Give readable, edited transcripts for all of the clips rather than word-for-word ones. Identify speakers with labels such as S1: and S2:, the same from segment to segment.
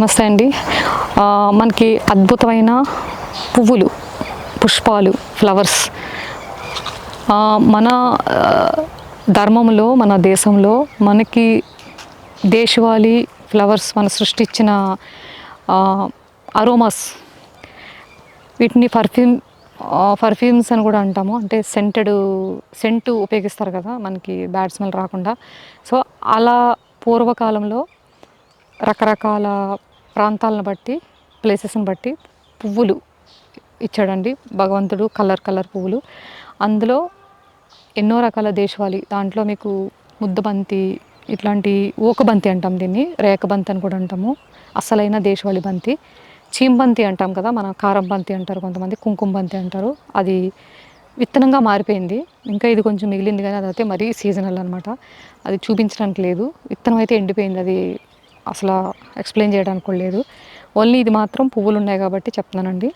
S1: నమస్తే అండి. మనకి అద్భుతమైన పువ్వులు, పుష్పాలు, ఫ్లవర్స్ మన ధర్మంలో, మన దేశంలో మనకి దేశవాళీ ఫ్లవర్స్ మన సృష్టించిన అరోమాస్, వీటిని పర్ఫ్యూమ్స్ అని కూడా అంటాము. అంటే సెంటు ఉపయోగిస్తారు కదా మనకి బ్యాడ్ స్మెల్ రాకుండా. సో అలా పూర్వకాలంలో రకరకాల ప్రాంతాలను బట్టి, ప్లేసెస్ని బట్టి పువ్వులు ఇచ్చాడండి భగవంతుడు. కలర్ పువ్వులు, అందులో ఎన్నో రకాల దేశవాళీ. దాంట్లో మీకు ముద్దబంతి, ఇట్లాంటి ఓకబంతి అంటాం, దీన్ని రేఖబంతి అని కూడా అంటాము. అసలైన దేశవాళీ బంతి. చీంబంతి అంటాం కదా, మన కారం బంతి అంటారు కొంతమంది, కుంకుమ బంతి అంటారు. అది విత్తనంగా మారిపోయింది, ఇంకా ఇది కొంచెం మిగిలింది, కానీ అదైతే మరీ సీజనల్ అనమాట. అది చూపించడానికి లేదు. విత్తనం అయితే ఎండిపోయింది, అది అసలు ఎక్స్ప్లెయిన్ చేయడానికి కూడా లేదు. ఓన్లీ ఇది మాత్రం పువ్వులు ఉన్నాయి కాబట్టి చెప్తున్నానండి.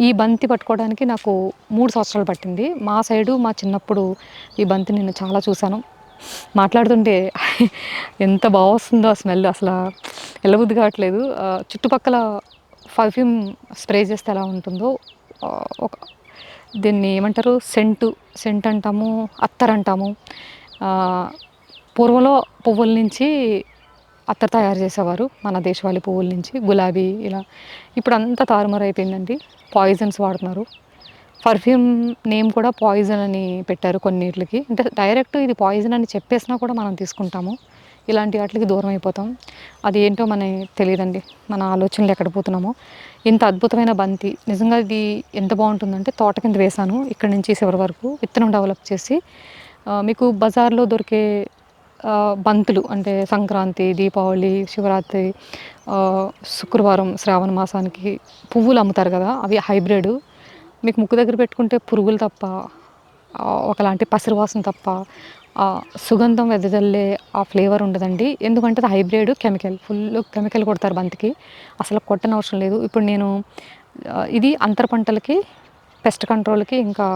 S1: ఈ బంతి పట్టుకోవడానికి నాకు 3 సంవత్సరాలు పట్టింది. మా సైడు మా చిన్నప్పుడు ఈ బంతి నేను చాలా చూశాను. మాట్లాడుతుంటే ఎంత బాగా వస్తుందో ఆ స్మెల్, అసలు వెళ్ళబుద్ధి కావట్లేదు. చుట్టుపక్కల పర్ఫ్యూమ్ స్ప్రే చేస్తే ఎలా ఉంటుందో, ఒక దీన్ని ఏమంటారు, సెంట్ అంటాము, అత్తర్ అంటాము. పూర్వంలో పువ్వుల నుంచి అత్తర్ తయారు చేసేవారు, మన దేశవాళీ పువ్వుల నుంచి. గులాబీ ఇలా. ఇప్పుడు అంతా తారుమారు అయిపోయిందండి, పాయిజన్స్ వాడుతున్నారు. పర్ఫ్యూమ్ నేమ్ కూడా పాయిజన్ అని పెట్టారు కొన్నిటికి. అంటే డైరెక్ట్ ఇది పాయిజన్ అని చెప్పేసినా కూడా మనం తీసుకుంటాము. ఇలాంటి వాటికి దూరం అయిపోతాం. అది ఏంటో మనకి తెలియదండి, మన ఆలోచనలు ఎక్కడ పోతున్నామో. ఇంత అద్భుతమైన బంతి నిజంగా ఇది ఎంత బాగుంటుందంటే, తోట కింద వేశాను ఇక్కడి నుంచి చివరి వరకు, విత్తనం డెవలప్ చేసి. మీకు బజార్లో దొరికే బంతులు అంటే సంక్రాంతి, దీపావళి, శివరాత్రి, శుక్రవారం, శ్రావణ మాసానికి పువ్వులు అమ్ముతారు కదా, అవి హైబ్రిడ్. మీకు ముక్కు దగ్గర పెట్టుకుంటే పురుగులు తప్ప, ఒకలాంటి పసరు వాసన తప్ప సుగంధం వెదజల్లే ఆ ఫ్లేవర్ ఉండదండి. ఎందుకంటే అది హైబ్రిడ్, ఫుల్ కెమికల్ కొడతారు బంతికి. అసలు కొట్టని అవసరం లేదు. ఇప్పుడు నేను ఇది అంతర పంటలకి, పెస్ట్ కంట్రోల్కి, ఇంకా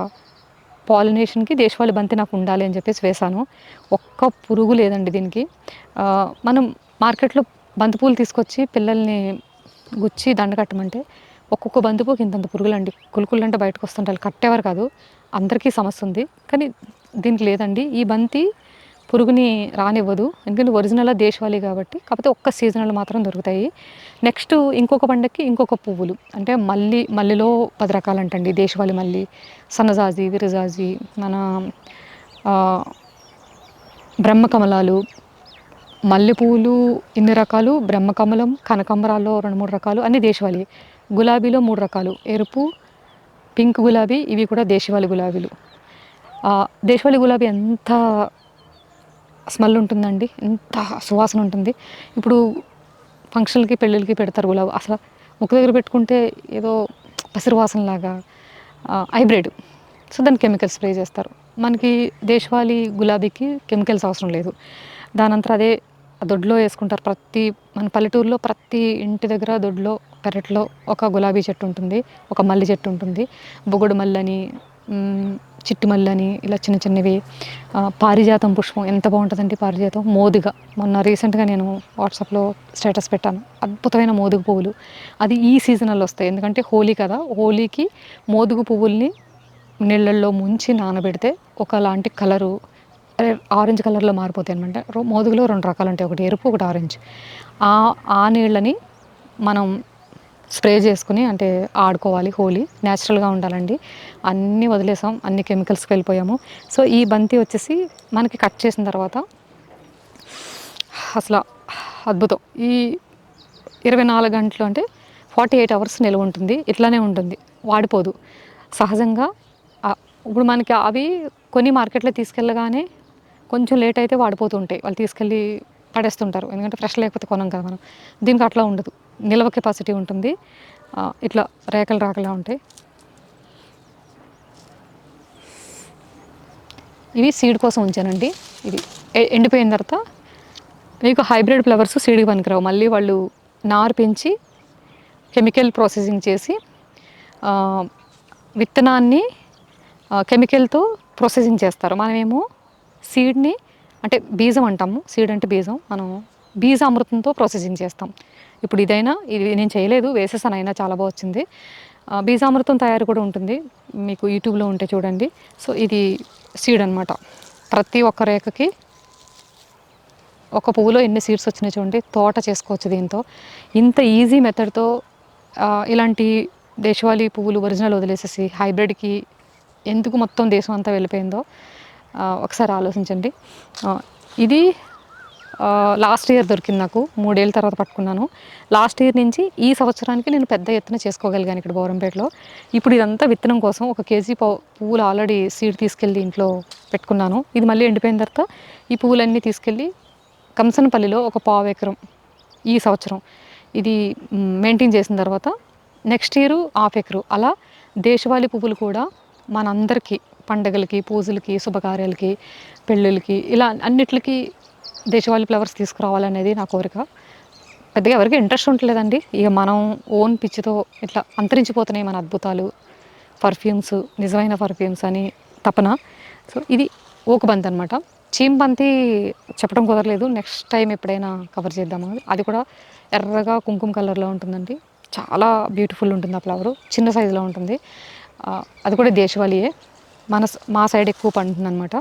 S1: పాలినేషన్కి దేశవాళీ బంతి నాకు ఉండాలి అని చెప్పేసి వేశాను. ఒక్క పురుగు లేదండి దీనికి. మనం మార్కెట్లో బంతిపూలు తీసుకొచ్చి పిల్లల్ని గుచ్చి దండ కట్టమంటే ఒక్కొక్క బంతిపూకి ఇంతంత పురుగులండి. కులుకులు అంటే బయటకు వస్తుంటారు, కట్టేవారు కాదు. అందరికీ సమస్య ఉంది, కానీ దీనికి లేదండి. ఈ బంతి పురుగుని రానివ్వదు, ఎందుకంటే ఒరిజినల్ దేశవాళీ కాబట్టి. కాకపోతే ఒక్క సీజనల్ మాత్రం దొరుకుతాయి. నెక్స్ట్ ఇంకొక పండగకి ఇంకొక పువ్వులు, అంటే మల్లిలో 10 రకాలు అంటండి. దేశవాళీ మల్లి, సన్నజాజి, విరజాజి, మన బ్రహ్మకమలాలు, మల్లెపూలు ఇన్ని రకాలు, బ్రహ్మకమలం, కనకాంబరాల్లో 2-3 రకాలు, అన్ని దేశవాళీ. గులాబీలో 3 రకాలు, ఎరుపు, పింక్ గులాబీ, ఇవి కూడా దేశవాళీ గులాబీలు. దేశవాళీ గులాబీ ఎంత స్మెల్ ఉంటుందండి, ఎంత సువాసన ఉంటుంది. ఇప్పుడు ఫంక్షన్లకి, పెళ్ళిళ్ళకి పెడతారు గులాబీ, అసలు ముక్కు దగ్గర పెట్టుకుంటే ఏదో పసిరు వాసనలాగా. హైబ్రిడ్, సో దానికి కెమికల్ స్ప్రే చేస్తారు. మనకి దేశవాళీ గులాబీకి కెమికల్స్ అవసరం లేదు. దానంతా అదే దొడ్లో వేసుకుంటారు. మన పల్లెటూరులో ప్రతి ఇంటి దగ్గర దొడ్లో, పెరట్లో ఒక గులాబీ చెట్టు ఉంటుంది, ఒక మల్లి చెట్టు ఉంటుంది. బొగుడు మల్లని, చిట్టి మల్లని, ఇలా చిన్న చిన్నవి. పారిజాతం పుష్పం ఎంత బాగుంటుందండి, పారిజాతం మోదుగా. మొన్న రీసెంట్గా నేను వాట్సాప్లో స్టేటస్ పెట్టాను, అద్భుతమైన మోదుగు పువ్వులు. అది ఈ సీజనల్లో వస్తాయి, ఎందుకంటే హోలీ కదా. హోలీకి మోదుగు పువ్వుల్ని నీళ్ళల్లో ముంచి నానబెడితే ఒకలాంటి కలరు, ఆరెంజ్ కలర్లో మారిపోతాయి అనమాట. మోదుగులో 2 రకాలు ఉంటాయి, ఒకటి ఎరుపు, ఒకటి ఆరెంజ్. ఆ నీళ్ళని మనం స్ప్రే చేసుకుని అంటే ఆడుకోవాలి. హోలీ న్యాచురల్గా ఉండాలండి. అన్నీ వదిలేసాం, అన్ని కెమికల్స్కి వెళ్ళిపోయాము. సో ఈ బంతి వచ్చేసి మనకి కట్ చేసిన తర్వాత అసలు అద్భుతం. ఈ 24 గంటలు అంటే 48 అవర్స్ నిల్వ ఉంటుంది, ఇట్లానే ఉంటుంది, వాడిపోదు సహజంగా. ఇప్పుడు మనకి అవి కొన్ని మార్కెట్లో తీసుకెళ్ళగానే కొంచెం లేట్ అయితే వాడిపోతూ ఉంటాయి, వాళ్ళు తీసుకెళ్ళి పడేస్తుంటారు, ఎందుకంటే ఫ్రెష్ లేకపోతే కొనం కదా మనం. దీనికి అట్లా ఉండదు, నిల్వ కెపాసిటీ ఉంటుంది. ఇట్లా రేఖలా ఉంటాయి. ఇవి సీడ్ కోసం ఉంచానండి. ఇది ఎండిపోయిన తర్వాత మీకు హైబ్రిడ్ ఫ్లవర్స్ సీడ్కి పనికిరావు. మళ్ళీ వాళ్ళు నారు పెంచి కెమికల్ ప్రాసెసింగ్ చేసి విత్తనాన్ని కెమికల్తో ప్రాసెసింగ్ చేస్తారు. మనమేమో సీడ్ని, అంటే బీజం అంటాము, సీడ్ అంటే బీజం, మనం బీజామృతంతో ప్రాసెసింగ్ చేస్తాం. ఇప్పుడు ఇదైనా ఇది నేను చేయలేదు, వేసేసాను, అయినా చాలా బాగా వచ్చింది. బీజామృతం తయారు కూడా ఉంటుంది, మీకు యూట్యూబ్లో ఉంటే చూడండి. సో ఇది సీడ్ అనమాట. ప్రతి ఒక్క రేఖకి ఒక పువ్వులో ఎన్ని సీడ్స్ వచ్చినాయి చూడండి. తోట చేసుకోవచ్చు దీంతో. ఇంత ఈజీ మెథడ్తో ఇలాంటి దేశవాళీ పువ్వులు ఒరిజినల్ వదిలేసేసి హైబ్రిడ్కి ఎందుకు మొత్తం దేశం అంతా వెళ్ళిపోయిందో ఒకసారి ఆలోచించండి. ఇది లాస్ట్ ఇయర్ దొరికింది నాకు, 3 ఏళ్ళ తర్వాత పట్టుకున్నాను. లాస్ట్ ఇయర్ నుంచి ఈ సంవత్సరానికి నేను పెద్ద ఎత్తున చేసుకోగలిగాను ఇక్కడ బోరంపేటలో. ఇప్పుడు ఇదంతా విత్తనం కోసం 1 కేజీ పువ్వులు ఆల్రెడీ సీడ్ తీసుకెళ్ళి ఇంట్లో పెట్టుకున్నాను. ఇది మళ్ళీ ఎండిపోయిన తర్వాత ఈ పువ్వులన్నీ తీసుకెళ్ళి కంసనపల్లిలో ఒక 1/4 ఎకరం ఈ సంవత్సరం ఇది మెయింటైన్ చేసిన తర్వాత నెక్స్ట్ ఇయర్ 1/2 ఎకరు అలా దేశవాళీ పువ్వులు కూడా మనందరికీ పండగలకి, పూజలకి, శుభకార్యాలకి, పెళ్ళిళ్ళకి ఇలా అన్నిట్లకి దేశవాళీ ఫ్లవర్స్ తీసుకురావాలనేది నా కోరిక. పెద్దగా ఎవరికి ఇంట్రెస్ట్ ఉండలేదండి. ఇక మనం ఓన్ పిచ్చితో ఇట్లా అంతరించిపోతున్నాయి మన అద్భుతాలు, పర్ఫ్యూమ్స్, నిజమైన పర్ఫ్యూమ్స్ అని తపన. సో ఇది ఓకుబంతి అనమాట. చీమబంతి చెప్పడం కుదరలేదు, నెక్స్ట్ టైం ఎప్పుడైనా కవర్ చేద్దాము. అది కూడా ఎర్రగా కుంకుమ కలర్లో ఉంటుందండి, చాలా బ్యూటిఫుల్ ఉంటుంది ఆ ఫ్లవరు, చిన్న సైజులో ఉంటుంది. అది కూడా దేశవాళీయే, మా సైడ్ ఎక్కువ పండుతుంది అనమాట.